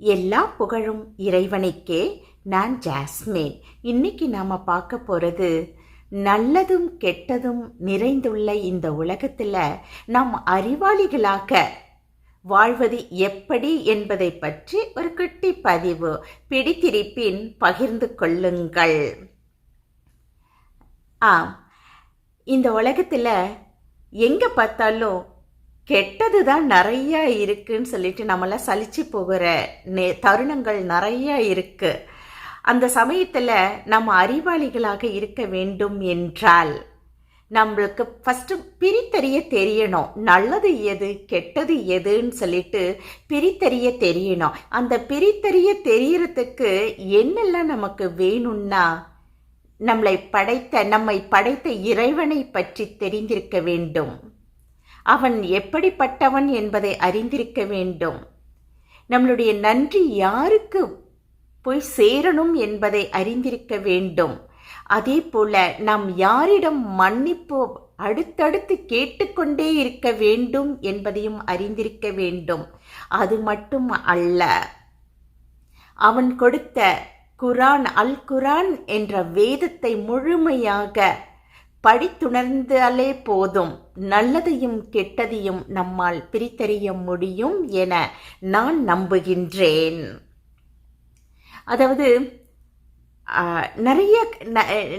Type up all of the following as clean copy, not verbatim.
எல்லா புகழும் இறைவனுக்கே. நான் ஜாஸ்மின். இன்னைக்கு நாம பார்க்க போறது நல்லதும் கெட்டதும் நிறைந்துள்ள இந்த உலகத்துல நாம் அறிவாளிகளாக வாழ்வது எப்படி என்பதை பற்றி ஒரு குட்டி பதிவு. பிடித்திருப்பின் பகிர்ந்து கொள்ளுங்கள். இந்த உலகத்துல எங்க பார்த்தாலும் கெட்டது தான் நிறையா இருக்குன்னு சொல்லிட்டு நம்மளாம் சலிச்சு போகிற தருணங்கள் நிறையா இருக்கு. அந்த சமயத்தில் நம்ம அறிவாளிகளாக இருக்க வேண்டும் என்றால் நம்மளுக்கு ஃபஸ்ட்டு பிரித்தறிய தெரியணும். நல்லது எது கெட்டது எதுன்னு சொல்லிட்டு பிரித்தறிய தெரியணும். அந்த பிரித்தறிய தெரியறதுக்கு என்னெல்லாம் நமக்கு வேணும்னா நம்மை படைத்த இறைவனை பற்றி தெரிந்திருக்க வேண்டும். அவன் எப்படிப்பட்டவன் என்பதை அறிந்திருக்க வேண்டும். நம்மளுடைய நன்றி யாருக்கு போய் சேரணும் என்பதை அறிந்திருக்க வேண்டும். அதே போல நாம் யாரிடம் மன்னிப்பு அடுத்தடுத்து கேட்டுக்கொண்டே இருக்க வேண்டும் என்பதையும் அறிந்திருக்க வேண்டும். அது மட்டும் அல்ல, அவன் கொடுத்த அல் குரான் என்ற வேதத்தை முழுமையாக படித்துணர்ந்தாலே போதும், நல்லதையும் கெட்டதையும் நம்மால் பிரித்தறிய முடியும் என நான் நம்புகின்றேன். அதாவது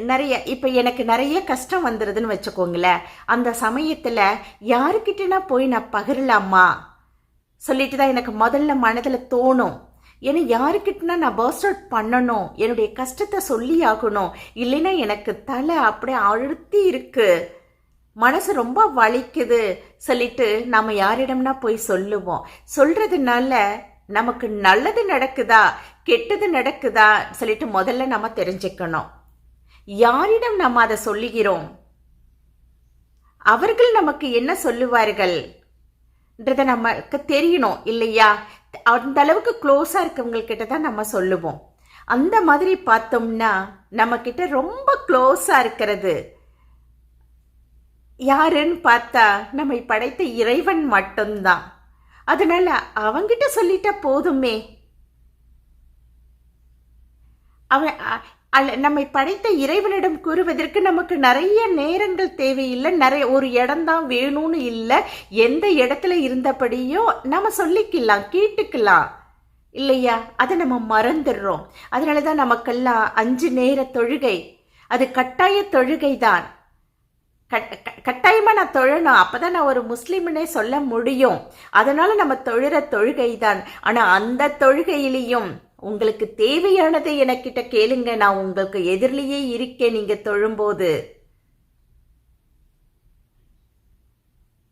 நிறைய இப்போ எனக்கு நிறைய கஷ்டம் வந்துடுதுன்னு வச்சுக்கோங்களேன். அந்த சமயத்தில் யாருக்கிட்டனா போய் நான் பகிரலாமா சொல்லிட்டு தான் எனக்கு முதல்ல மனதில் தோணும். ஏன்னா யாருக்கிட்டனா நான் பர்ஸ்ட் அவுட் பண்ணணும், என்னுடைய கஷ்டத்தை சொல்லி ஆகணும். இல்லைன்னா எனக்கு தலை அப்படியே அழுத்தி இருக்கு, மனசு ரொம்ப வலிக்குது சொல்லிட்டு நம்ம யாரிடம்னா போய் சொல்லுவோம். சொல்றதுனால நமக்கு நல்லது நடக்குதா கெட்டது நடக்குதா சொல்லிட்டு முதல்ல நம்ம தெரிஞ்சுக்கணும். யாரிடம் நம்ம அதை சொல்லுகிறோம், அவர்கள் நமக்கு என்ன சொல்லுவார்கள் நமக்கு தெரியணும் இல்லையா? அந்த அளவுக்கு க்ளோஸா இருக்கவங்க கிட்ட தான் நம்ம சொல்லுவோம். அந்த மாதிரி பார்த்தோம்னா நம்ம கிட்ட ரொம்ப க்ளோஸா இருக்கிறது யாருன்னு பார்த்தா நம்மை படைத்த இறைவன் மட்டும்தான். அதனால அவங்கிட்ட சொல்லிட்டா போதுமே. நம்மை படைத்த இறைவனிடம் கூறுவதற்கு நமக்கு நிறைய நேரங்கள் தேவையில்லை, நிறைய ஒரு இடம் தான் வேணும்னு இல்லை. எந்த இடத்துல இருந்தபடியோ நம்ம சொல்லிக்கலாம், கேட்டுக்கலாம் இல்லையா? அதை நம்ம மறந்துடுறோம். அதனால தான் நமக்கெல்லாம் 5 நேர தொழுகை, அது கட்டாய தொழுகை தான். கட்டாயமா நான் தொழணும், அப்பதான் நான் ஒரு முஸ்லிம்னே சொல்ல முடியும். அதனால நம்ம தொழுற தொழுகை தான். ஆனா அந்த தொழுகையிலையும் உங்களுக்கு தேவையானதை எனக்கிட்ட கேளுங்க, நான் உங்களுக்கு எதிரிலேயே இருக்கேன். நீங்க தொழும்போது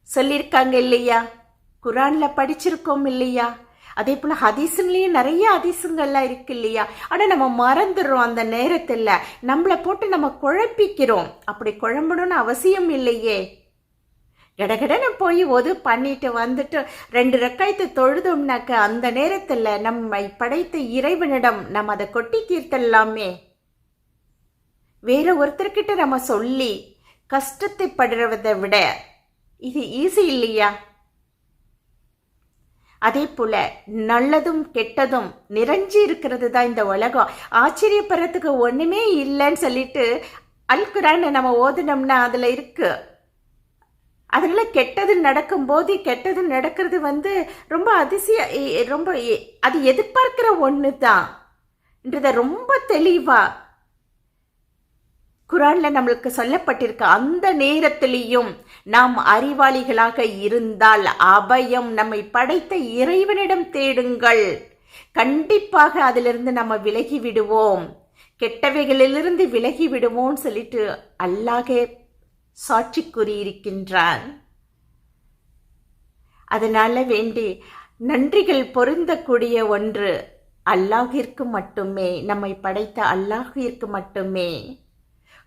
சொல்லியிருக்காங்க இல்லையா? குரான்ல படிச்சிருக்கோம் இல்லையா? அதே போல ஹதீசுலயும் நிறைய ஹதீசுங்கள்லாம் இருக்கு இல்லையா? ஆனா நம்ம மறந்துடுறோம். அந்த நேரத்துல நம்மளை போட்டு நம்ம குழப்பிக்கிறோம். அப்படி குழம்பணும்னு அவசியம் இல்லையே. கடகடன்னு போய் பண்ணிட்டு வந்துட்டு 2 ரக்காயத்தை தொழுதோம்னாக்க அந்த நேரத்துல நம்மை படைத்த இறைவனிடம் நம்ம அதை கொட்டி தீர்த்தல்லாமே. வேற ஒருத்தர்கிட்ட நம்ம சொல்லி கஷ்டத்தை படுறதை விட இது ஈஸி இல்லையா? அதே போல நல்லதும் கெட்டதும் நிறைஞ்சி இருக்கிறது தான் இந்த உலகம். ஆச்சரியப்படுறதுக்கு ஒண்ணுமே இல்லைன்னு சொல்லிட்டு அல் குரான் நம்ம ஓதுனோம்னா அதுல இருக்கு. அதனால கெட்டது நடக்கும்போது கெட்டது நடக்கிறது ரொம்ப ரொம்ப அது எதிர்பார்க்கிற ஒன்று தான் ரொம்ப தெளிவா குரான்ல நம்மளுக்கு சொல்லப்பட்டிருக்க. அந்த நேரத்திலையும் நாம் அறிவாளிகளாக இருந்தால் அபயம் நம்மை படைத்த இறைவனிடம் தேடுங்கள். கண்டிப்பாக அதிலிருந்து நம்ம விலகி விடுவோம், கெட்டவைகளிலிருந்து விலகி விடுவோம் சொல்லிட்டு அல்லாஹ் சாட்சி கூறியிருக்கின்றான். அதனால வேண்டி நன்றிகள் பொருந்தக்கூடிய ஒன்று அல்லாஹிற்கு மட்டுமே, நம்மை படைத்த அல்லாஹிற்கு மட்டுமே.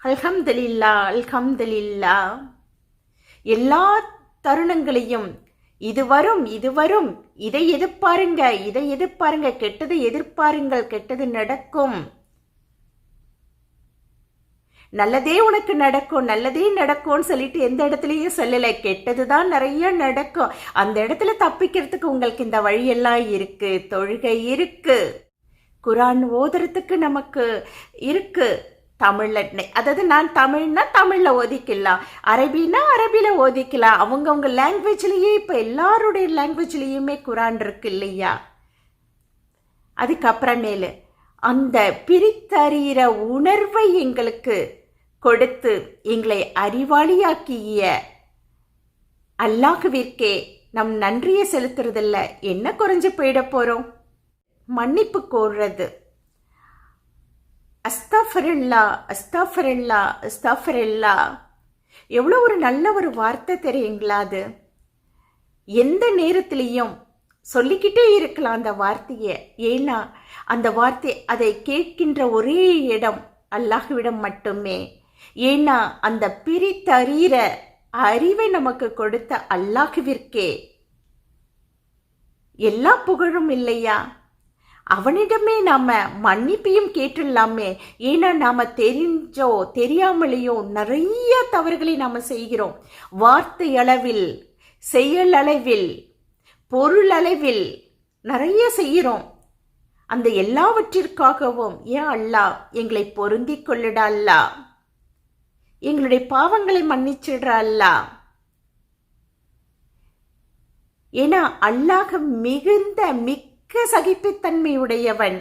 அல்ஹம்துலில்லாஹ், அல்ஹம்துலில்லாஹ். எல்லா தருணங்களையும் இது வரும் இதை எதிர்பாருங்க, கெட்டது எதிர்பாருங்கள், கெட்டது நடக்கும். நல்லதே உனக்கு நடக்கும், நல்லதே நடக்கும்னு சொல்லிட்டு எந்த இடத்துலயும் சொல்லலை. கெட்டதுதான் நிறைய நடக்கும். அந்த இடத்துல தப்பிக்கிறதுக்கு உங்களுக்கு இந்த வழியெல்லாம் இருக்கு. தொழுகை இருக்கு, குரான் ஓதுறதுக்கு நமக்கு இருக்கு. தமிழ்ல, அதாவது நான் தமிழ்னா தமிழ்ல ஓதிக்கலாம், அரபினா அரபில ஓதிக்கலாம். அவங்கவுங்க லாங்குவேஜ்லயே இப்ப எல்லாருடைய லாங்குவேஜ்லயுமே குரான் இருக்கு இல்லையா? அதுக்கப்புறமேலு அந்த பிரித்தறிகிற உணர்வை எங்களுக்கு கொடுத்து எங்களை அறிவாளியாக்கிய அல்லாஹ்விற்கே நம் நன்றியை செலுத்துறதில்ல. என்ன குறைஞ்சு போயிட போறோம்? மன்னிப்பு கோர்றது. அஸ்தஃபிருல்லா அஸ்தஃபிருல்லா அஸ்தஃபிருல்லா, எவ்வளோ ஒரு நல்ல ஒரு வார்த்தை தெரியுங்களா? அது எந்த நேரத்திலையும் சொல்லிக்கிட்டே இருக்கலாம் அந்த வார்த்தையை. ஏன்னா அந்த வார்த்தை, அதை கேட்கின்ற ஒரே இடம் அல்லாஹ்விடம் மட்டுமே. ஏன்னா அந்த பிரித்தறிகிற அறிவை நமக்கு கொடுத்த அல்லாஹ்விற்கே எல்லா புகழும் இல்லையா? அவனிடமே நாம மன்னிப்பையும் கேட்டுடலாமே. ஏன்னா நாம தெரிஞ்சோ தெரியாமலேயோ நிறைய தவறுகளை நாம செய்கிறோம். வார்த்தை அளவில், செயல் அளவில், பொருள் அளவில் நிறைய செய்கிறோம். அந்த எல்லாவற்றிற்காகவும் ஏன் அல்லாஹ் எங்களை பொருந்தி கொள்ளுடா அல்லாஹ், எங்களுடைய பாவங்களை மன்னிச்சிடுற அல்லாஹ். ஏன்னா அல்லாஹ் மிகுந்த மிக்க சகிப்புத்தன்மையுடையவன்,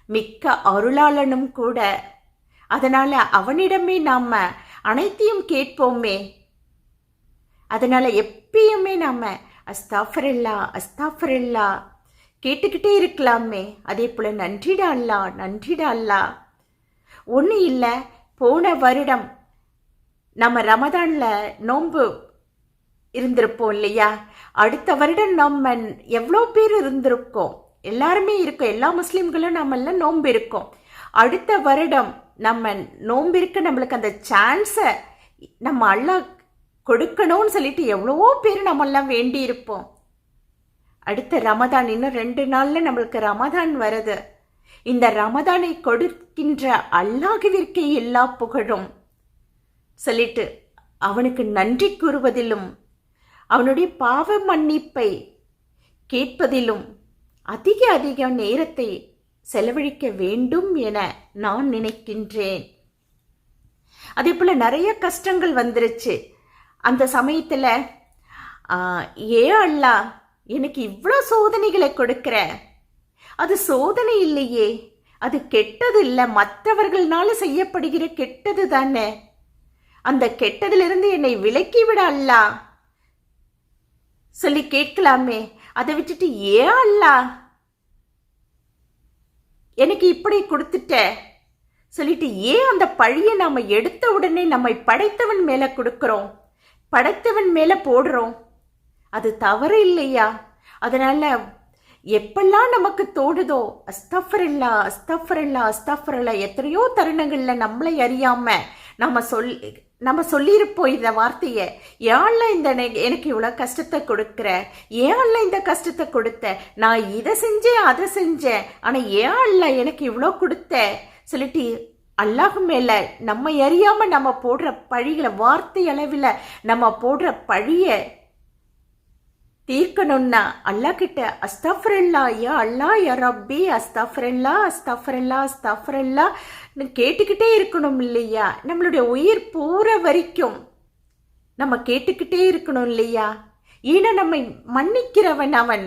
மிக்க அருளாளனும் கூட. அதனால அவனிடமே நாம அனைத்தையும் கேட்போமே. அதனால எப்பயுமே நாம அஸ்தாஃபிருல்லா அஸ்தாஃபிருல்லா கேட்டுக்கிட்டே இருக்கலாமே. அதே போல நன்றிடா அல்லா, நன்றிடா அல்லா. ஒன்றும் இல்லை, போன வருடம் நம்ம ரமதான்ல நோன்பு இருந்திருப்போம் இல்லையா? அடுத்த வருடம் நம்ம எவ்வளோ பேர் இருந்திருக்கோம்? எல்லாருமே இருக்கோம், எல்லா முஸ்லீம்களும் நம்ம எல்லாம் நோன்பு இருக்கோம். அடுத்த வருடம் நம்ம நோன்பு இருக்க நம்மளுக்கு அந்த சான்ஸை நம்ம அல்லாஹ் கொடுக்கணும்னு சொல்லிட்டு எவ்வளவோ பேர் நம்ம எல்லாம் வேண்டி இருப்போம். அடுத்த ரமதான் இன்னும் 2 நாள்ல நம்மளுக்கு ரமதான் வருது. இந்த ரமதானை கொடுக்கின்ற அல்லாஹ்விற்கே எல்லா புகழும் சொல்லிட்டு அவனுக்கு நன்றி கூறுவதிலும் அவனுடைய பாவ மன்னிப்பை கேட்பதிலும் அதிக நேரத்தை செலவழிக்க வேண்டும் என நான் நினைக்கின்றேன். அதே போல நிறைய கஷ்டங்கள் வந்துருச்சு. அந்த சமயத்துல ஏன் அல்லாஹ் எனக்கு இவ்வளோ சோதனைகளை கொடுக்கிற? அது சோதனை இல்லையே, அது கெட்டது இல்லை, மற்றவர்களால செய்யப்படுகிற கெட்டது தானே. அந்த கெட்டதிலிருந்து என்னை விலக்கி விட அல்லாஹ் சொல்லி கேட்கலாமே. அதை விட்டுட்டு ஏன் அல்லாஹ் எனக்கு இப்படி கொடுத்துட்ட சொல்லிட்டு ஏன் அந்த பழியை நாம எடுத்த உடனே நம்மை படைத்தவன் மேல கொடுக்கிறோம், படைத்தவன் மேல போடுறோம்? அது தவறு இல்லையா? அதனால எப்பெல்லாம் நமக்கு தோடுதோ அஸ்தஃபிருல்லா அஸ்தஃபிருல்லா அஸ்தஃபிருல்லா, எத்தனையோ தருணங்கள்ல நம்மளை அறியாம நம்ம சொல்லியிருப்போம் இந்த வார்த்தையை. ஏன்ல இந்த எனக்கு இவ்வளோ கஷ்டத்தை கொடுக்குற, ஏன்ல இந்த கஷ்டத்தை கொடுத்த, நான் இதை செஞ்சேன் அதை செஞ்சேன், ஆனால் ஏன்ல எனக்கு இவ்வளோ கொடுத்த சொல்லிட்டு அல்லாஹ் மேல நம்ம அறியாம நம்ம போடுற பழிகளை, வார்த்தை அளவில் நம்ம போடுற பழிய தீர்க்கணும்னா அல்லாஹ் கிட்ட அஸ்தஃபிருல்லா யா அல்லாஹ் யா ரப்பி அஸ்தஃபிருல்லா அஸ்தஃபிருல்லா அஸ்தஃபிருல்லா கேட்டுக்கிட்டே இருக்கணும் இல்லையா? நம்மளுடைய உயிர் போற வரைக்கும் நம்ம கேட்டுக்கிட்டே இருக்கணும் இல்லையா? ஏன்னா நம்மை மன்னிக்கிறவன் அவன்,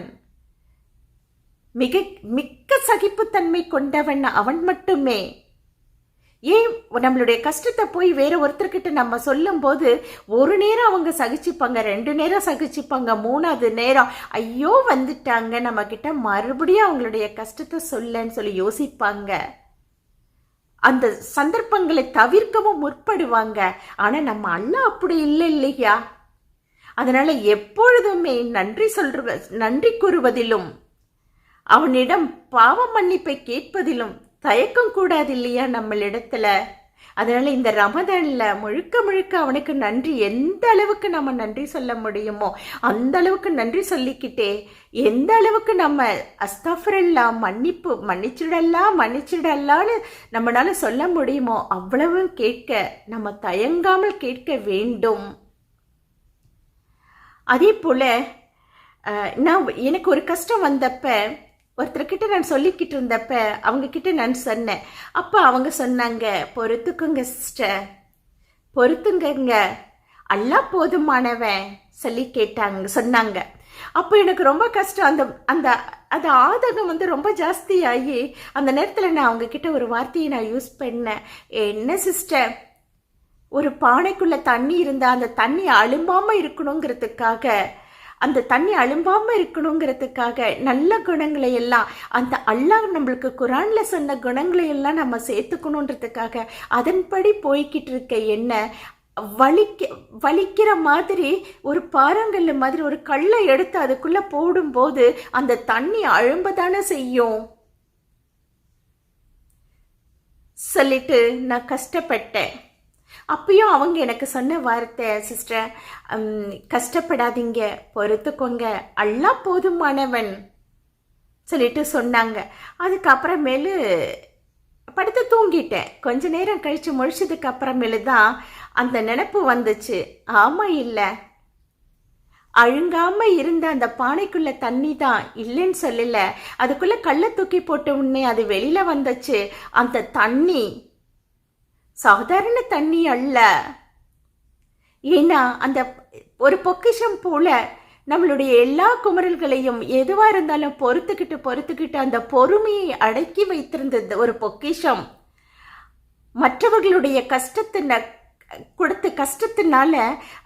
மிக்க சகிப்புத்தன்மை கொண்டவன் அவன் மட்டுமே. ஏன் நம்மளுடைய கஷ்டத்தை போய் வேற ஒருத்தர்கிட்ட நம்ம சொல்லும் போது ஒரு நேரம் அவங்க சகிச்சுப்பாங்க, 2 நேரம் சகிச்சுப்பாங்க, 3வது நேரம் ஐயோ வந்துட்டாங்க நம்ம கிட்ட, மறுபடியும் அவங்களுடைய கஷ்டத்தை சொல்லன்னு சொல்லி யோசிப்பாங்க. அந்த சந்தர்ப்பங்களை தவிர்க்கவும் முற்படுவாங்க. ஆனா நம்ம அல்லாஹ் அப்படி இல்லை இல்லையா? அதனால எப்பொழுதுமே நன்றி கூறுவதிலும் அவனிடம் பாவ மன்னிப்பை கேட்பதிலும் தயக்கம் கூடாது இல்லையா நம்மளிடத்துல? அதனால இந்த ரமதான்ல முழுக்க முழுக்க அவனுக்கு நன்றி எந்த அளவுக்கு நம்ம நன்றி சொல்ல முடியுமோ அந்த அளவுக்கு நன்றி சொல்லிக்கிட்டே, எந்த அளவுக்கு நம்ம அஸ்தஃபிருல்லாஹ் மன்னிச்சிடலான்னு நம்மளால சொல்ல முடியுமோ அவ்வளவு கேட்க நம்ம தயங்காமல் கேட்க வேண்டும். அதே போல எனக்கு ஒரு கஷ்டம் வந்தப்ப ஒருத்தர்கிட்ட நான் சொல்லிக்கிட்டு இருந்தப்ப அவங்க கிட்ட நான் சொன்னேன். அப்ப அவங்க சொன்னாங்க, பொறுத்துக்குங்க சிஸ்டர், பொறுத்துங்க, அல்லாஹ் போதுமானவன் சொல்லி சொன்னாங்க. அப்போ எனக்கு ரொம்ப கஷ்டம். அந்த அந்த ஆதகம் ரொம்ப ஜாஸ்தியாகி அந்த நேரத்தில் நான் அவங்க கிட்ட ஒரு வார்த்தையை நான் யூஸ் பண்ணேன். என்ன சிஸ்டர், ஒரு பானைக்குள்ள தண்ணி இருந்தா அந்த தண்ணி அழும்பாம இருக்கணுங்கிறதுக்காக நல்ல குணங்களை எல்லாம் அந்த அல்லாஹ் நம்மளுக்கு குரான்ல சொன்ன குணங்களை எல்லாம் நம்ம சேர்த்துக்கணுன்றதுக்காக அதன்படி போய்கிட்டு இருக்க என்ன வலிக்கிற மாதிரி ஒரு பாறாங்கல்லு மாதிரி ஒரு கல்லை எடுத்து அதுக்குள்ள போடும்போது அந்த தண்ணி அழும்பதானே செய்யும் சொல்லிட்டு நான் கஷ்டப்பட்டேன். அப்பயும் அவங்க எனக்கு சொன்ன வார்த்தை, சிஸ்டர் கஷ்டப்படாதீங்க, பொறுத்துக்கோங்க, அல்லாஹ் போதுமானவன் சொல்லிட்டு சொன்னாங்க. அதுக்கப்புறமேலு படுத்து தூங்கிட்டேன். கொஞ்ச நேரம் கழிச்சு முழிச்சதுக்கு அப்புறமேலு தான் அந்த நினைப்பு வந்துச்சு. ஆமா, இல்லை அழுங்காம இருந்த அந்த பானைக்குள்ள தண்ணி தான் இல்லைன்னு சொல்லல, அதுக்குள்ள கல்லை தூக்கி போட்ட உடனே அது வெளியில வந்துச்சு. அந்த தண்ணி சாதாரண தண்ணி அல்ல. ஏன்னா அந்த ஒரு பொக்கிஷம் போல நம்மளுடைய எல்லா குமரல்களையும் எதுவா இருந்தாலும் பொறுத்துக்கிட்டு அந்த பொறுமையை அடக்கி வைத்திருந்த ஒரு பொக்கிஷம் மற்றவர்களுடைய கஷ்டத்தினால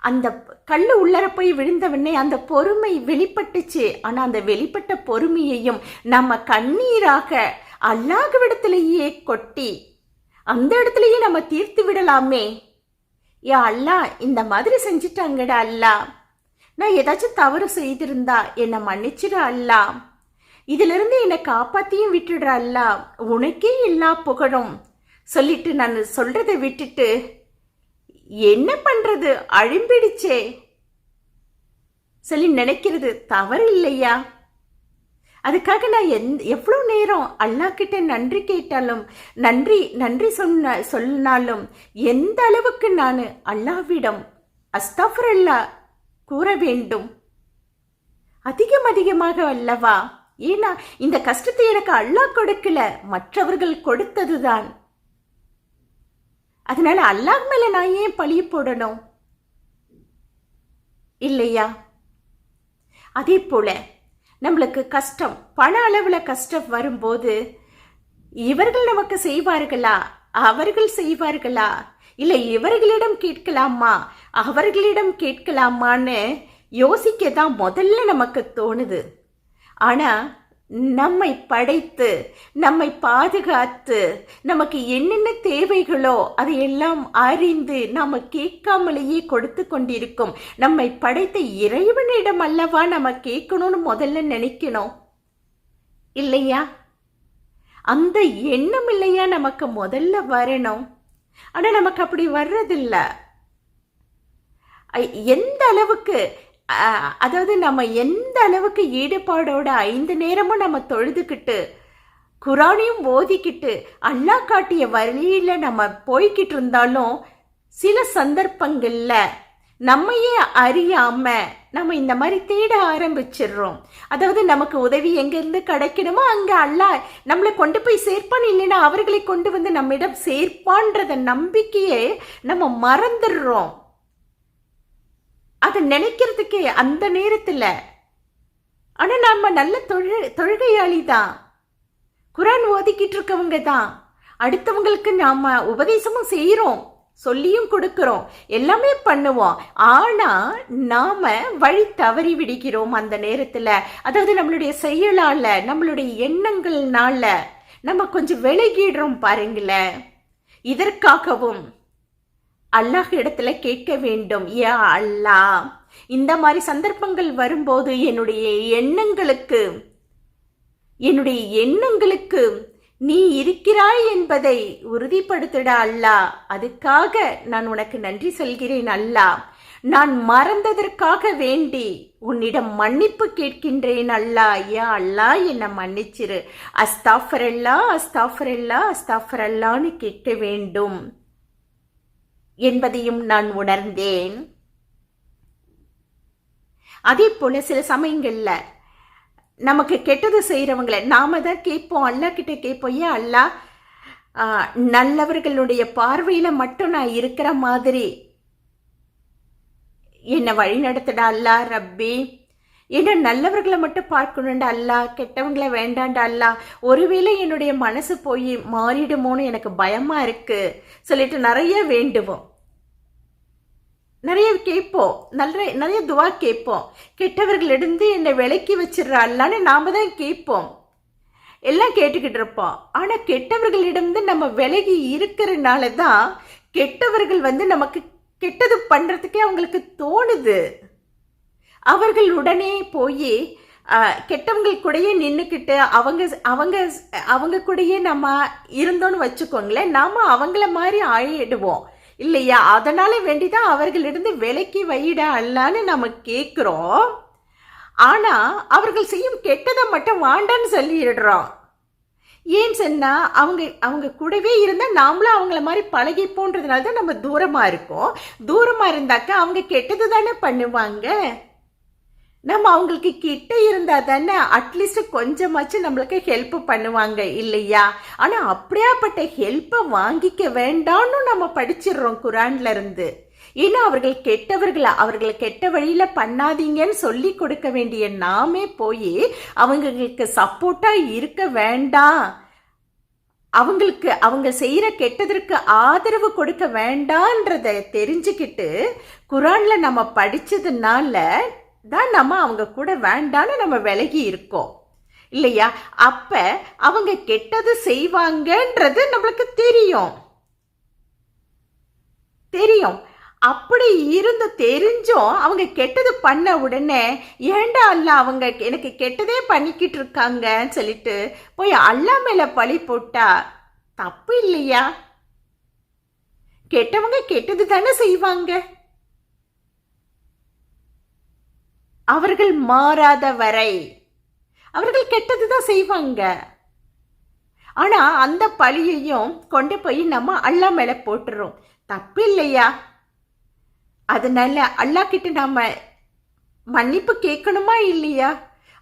அந்த கல்லு உள்ளர போய் விழுந்தவனே அந்த பொறுமை வெளிப்பட்டுச்சு. ஆனா அந்த வெளிப்பட்ட பொறுமையையும் நம்ம கண்ணீராக அல்லாஹ்விடத்திலேயே கொட்டி அந்த இடத்துலயே நம்ம தீர்த்து விடலாமே. யா அல்லாஹ், இந்த மாதிரி செஞ்சிட்டாங்கடா அல்லாஹ், நான் ஏதாச்சும் தவறு செய்திருந்தா என்னை மன்னிச்சிட அல்லாஹ், இதுல இருந்து என்னை காப்பாத்தியும் விட்டுடுற அல்லாஹ், உனக்கே எல்லா புகழும் சொல்லிட்டு நான் சொல்றதை விட்டுட்டு என்ன பண்றது அழிம்பிடுச்சே சொல்லி நினைக்கிறது தவறு இல்லையா? அதுக்காக நான் எவ்வளோ நேரம் அல்லாஹ் கிட்ட நன்றி கேட்டாலும் நன்றி சொன்னாலும் எந்த அளவுக்கு நான் அல்லாஹ்விடம் அஸ்தஃபிருல்லாஹ் கூற வேண்டும்? அதிகமாக அல்லவா? ஏன்னா இந்த கஷ்டத்தை எனக்கு அல்லாஹ் கொடுக்கல, மற்றவர்கள் கொடுத்ததுதான். அதனால அல்லாஹ் மேல நான் ஏன் பழிய போடணும் இல்லையா? அதே போல நம்மளுக்கு கஷ்டம், பண அளவுல கஷ்டம் வரும்போது இவர்கள் நமக்கு செய்வார்களா, அவர்கள் செய்வார்களா, இல்லை இவர்களிடம் கேட்கலாமா அவர்களிடம் கேட்கலாமான்னு யோசிக்க தான் முதல்ல நமக்கு தோணுது. ஆனா நம்மை படைத்து நம்மை பாதுகாத்து நமக்கு என்னென்ன தேவைகளோ அதையெல்லாம் அறிந்து நாம கேட்காமலேயே கொடுத்து கொண்டிருக்கும் நம்மை படைத்த இறைவனிடம் அல்லவா நம்ம கேட்கணும்னு முதல்ல நினைக்கணும் இல்லையா? அந்த எண்ணம் இல்லையா நமக்கு முதல்ல வரணும். ஆனா நமக்கு அப்படி வர்றதில்ல. எந்த அளவுக்கு, அதாவது நம்ம எந்த அளவுக்கு ஈடுபாடோட 5 நேரமும் நம்ம தொழுதுகிட்டு குரானையும் ஓதிக்கிட்டு அல்லாஹ் காட்டிய வழியில நம்ம போய்கிட்டு இருந்தாலும் சில சந்தர்ப்பங்கள்ல நம்மையே அறியாம நம்ம இந்த மாதிரி தேட ஆரம்பிச்சிடுறோம். அதாவது நமக்கு உதவி எங்கிருந்து கிடைக்கணுமோ அங்க அல்லாஹ் நம்மளை கொண்டு போய் சேர்ப்பான், இல்லைன்னா அவர்களை கொண்டு வந்து நம்மிடம் சேர்ப்பான்றத நம்பிக்கையே நம்ம மறந்துடுறோம். அதை நினைக்கிறதுக்கே அந்த நேரத்துல. ஆனா நம்ம நல்ல தொழுகையாளி தான், குரான் ஓதிக்கிட்டு இருக்கவங்க தான், அடுத்தவங்களுக்கு நாம உபதேசமும் செய்யறோம், சொல்லியும் கொடுக்கிறோம், எல்லாமே பண்ணுவோம். ஆனா நாம வழி தவறி விடுகிறோம் அந்த நேரத்துல. அதாவது நம்மளுடைய செயலால, நம்மளுடைய எண்ணங்கள்னால நம்ம கொஞ்சம் விலகிடுறோம் பாருங்களேன். இதற்காகவும் அல்லாஹ் இடத்துல கேட்க வேண்டும், யா அல்லாஹ், இந்த மாதிரி சந்தர்ப்பங்கள் வரும்போது என்னுடைய எண்ணங்களுக்கு நீ இருக்கிறாய் என்பதை உறுதிப்படுத்திட அல்லாஹ். அதுக்காக நான் உனக்கு நன்றி சொல்கிறேன் அல்லாஹ். நான் மறந்ததற்காக வேண்டி உன்னிடம் மன்னிப்பு கேட்கின்றேன் அல்லாஹ். யா அல்லாஹ் என்னை மன்னிச்சிரு. அஸ்தாஃபரல்லா அஸ்தாஃபரல்லா அஸ்தாஃபரல்லான்னு கேட்க வேண்டும் என்பதையும் நான் உணர்ந்தேன். அதே போல சில சமயங்கள்ல நமக்கு கெட்டது செய்யறவங்களை நாம தான் கேட்போம், அல்லாஹ் கிட்ட கேட்போம், ஏன் அல்லாஹ் நல்லவர்களுடைய பார்வையில மட்டும் நான் இருக்கிற மாதிரி என்னை வழி நடத்துடா அல்லாஹ் ரப்பி. ஏன்னா நல்லவர்களை மட்டும் பார்க்கணுண்டா அல்லாஹ், கெட்டவங்களை வேண்டாண்டா அல்லாஹ். ஒருவேளை என்னுடைய மனசு போய் மாறிடுமோன்னு எனக்கு பயமா இருக்கு சொல்லிட்டு நிறைய வேண்டுவோம், நிறைய கேட்போம், நிறைய துவா கேட்போம். கெட்டவர்களிருந்து என்னை விலக்கி வச்சிடற அல்லான்னு நாம தான் கேட்போம், எல்லாம் கேட்டுக்கிட்டு இருப்போம். ஆனா கெட்டவர்களிடம் நம்ம விலகி இருக்கிறதுனால தான் கெட்டவர்கள் நமக்கு கெட்டது பண்றதுக்கே அவங்களுக்கு தோணுது. அவர்கள் உடனே போய் கெட்டவங்கள் கூடயே நின்றுக்கிட்டு அவங்க அவங்க அவங்க கூடயே நம்ம இருந்தோன்னு வச்சுக்கோங்களேன், நாம அவங்கள மாதிரி ஆயிடுவோம் இல்லையா? அதனால வேண்டிதான் அவர்களிருந்து விலக்கி வையிட அல்லான்னு நம்ம கேட்குறோம். ஆனா அவர்கள் செய்யும் கெட்டதை மட்டும் வாண்டான்னு சொல்லிடுறோம். ஏன் சொன்னா அவங்க கூடவே இருந்தா நாமளும் அவங்கள மாதிரி பழகிப்போன்றதுனால தான் நம்ம தூரமா இருக்கோம். தூரமா இருந்தாக்கா அவங்க கெட்டது தானே பண்ணுவாங்க. நம்ம அவங்களுக்கு கிட்ட இருந்தா தானே அட்லீஸ்ட் கொஞ்சமாச்சும் நம்மளுக்கு ஹெல்ப் பண்ணுவாங்க இல்லையா? ஆனா அப்படியாப்பட்ட ஹெல்ப்பை வாங்கிக்க வேண்டாம்னு நம்ம படிச்சிடுறோம் குரான்ல இருந்து. ஏன்னா அவர்களை கெட்ட வழியில பண்ணாதீங்கன்னு சொல்லி கொடுக்க வேண்டிய நாமே போய் அவங்களுக்கு சப்போர்ட்டா இருக்க வேண்டாம், அவங்க செய்யற கெட்டதற்கு ஆதரவு கொடுக்க வேண்டான்றத தெரிஞ்சுக்கிட்டு குரான்ல நம்ம படிச்சதுனால தான் நம்ம அவங்க கூட வேண்டான்னு நம்ம விலகி இருக்கோம் இல்லையா? அப்ப அவங்க கெட்டது செய்வாங்கன்றது நம்மளுக்கு தெரியும். அப்படி இருந்து தெரிஞ்சும் அவங்க கெட்டது பண்ண உடனே ஏண்டா அல்லாஹ் அவங்க எனக்கு கெட்டதே பண்ணிக்கிட்டு இருக்காங்கன்னு சொல்லிட்டு போய் அல்லாஹ் மேல பழி போட்டா தப்பு இல்லையா? கெட்டவங்க கெட்டது தானே செய்வாங்க. அவர்கள் மாறாத வரை அவர்கள் கெட்டதுதான் செய்வாங்க. ஆனா அந்த பழியையும் கொண்டு போய் நம்ம அல்லாஹ் மேல போட்டுறோம், தப்பு இல்லையா? அதனால அல்லாஹ் கிட்ட நாம மன்னிப்பு கேட்கணுமா இல்லையா?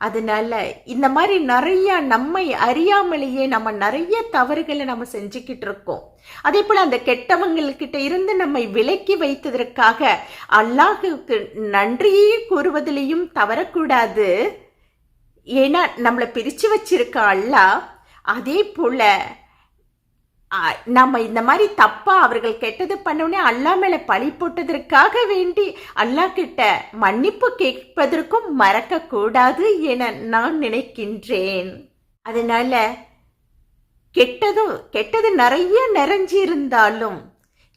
அதனால இந்த மாதிரி நிறைய நம்மை அறியாமலேயே நம்ம நிறைய தவறுகளை நம்ம செஞ்சுக்கிட்டு இருக்கோம். அதே போல அந்த கெட்டவங்கள்கிட்ட இருந்து நம்மை விலக்கி வைத்ததற்காக அல்லாஹுக்கு நன்றியே கூறுவதிலையும் தவறக்கூடாது. ஏன்னா நம்மளை பிரிச்சு வச்சிருக்க அல்லாஹ். அதே போல நம்ம இந்த மாதிரி தப்பா அவர்கள் கெட்டது பண்ணோடனே அல்லாஹ் மேல பழி போட்டதற்காக வேண்டி அல்லாஹ் கிட்ட மன்னிப்பு கேட்பதற்கும் மறக்க கூடாது என நான் நினைக்கின்றேன். அதனால கெட்டது நிறைய நிறைஞ்சிருந்தாலும்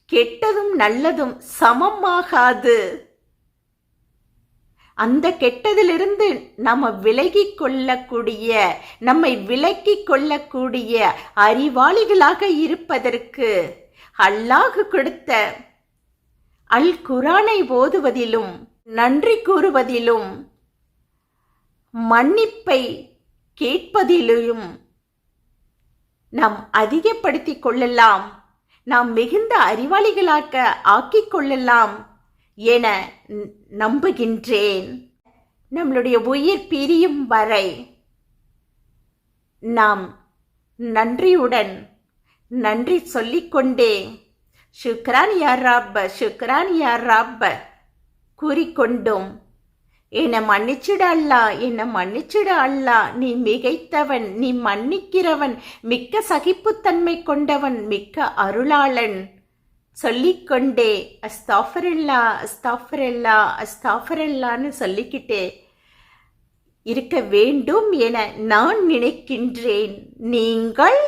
கெட்டதும் நல்லதும் சமமாகாது. அந்த கெட்டதிலிருந்து நம்மை விலக்கி கொள்ளக்கூடிய அறிவாளிகளாக இருப்பதற்கு அல்லாஹ் கொடுத்த அல் குரானை ஓதுவதிலும் நன்றி கூறுவதிலும் மன்னிப்பை கேட்பதிலும் நாம் அதிகப்படுத்திக் கொள்ளலாம், நாம் மிகுந்த அறிவாளிகளாக ஆக்கிக் கொள்ளலாம் என நம்புகின்றேன். நம்மளுடைய உயிர் பிரியும் வரை நாம் நன்றியுடன் நன்றி சொல்லிக்கொண்டே ஷுக்ரான் யா ரப், ஷுக்ரான் யா ரப் கூறிக்கொண்டும் என்னை மன்னிச்சிட அல்லா, நீ மிகைத்தவன், நீ மன்னிக்கிறவன், மிக்க சகிப்புத்தன்மை கொண்டவன், மிக்க அருளாளன் சொல்லிக்கொண்டே அஸ்தாஃபிருல்லா அஸ்தாஃபிருல்லா அஸ்தாஃபிருல்லான்னு சொல்லிக்கிட்டே இருக்க வேண்டும் என நான் நினைக்கின்றேன். நீங்கள்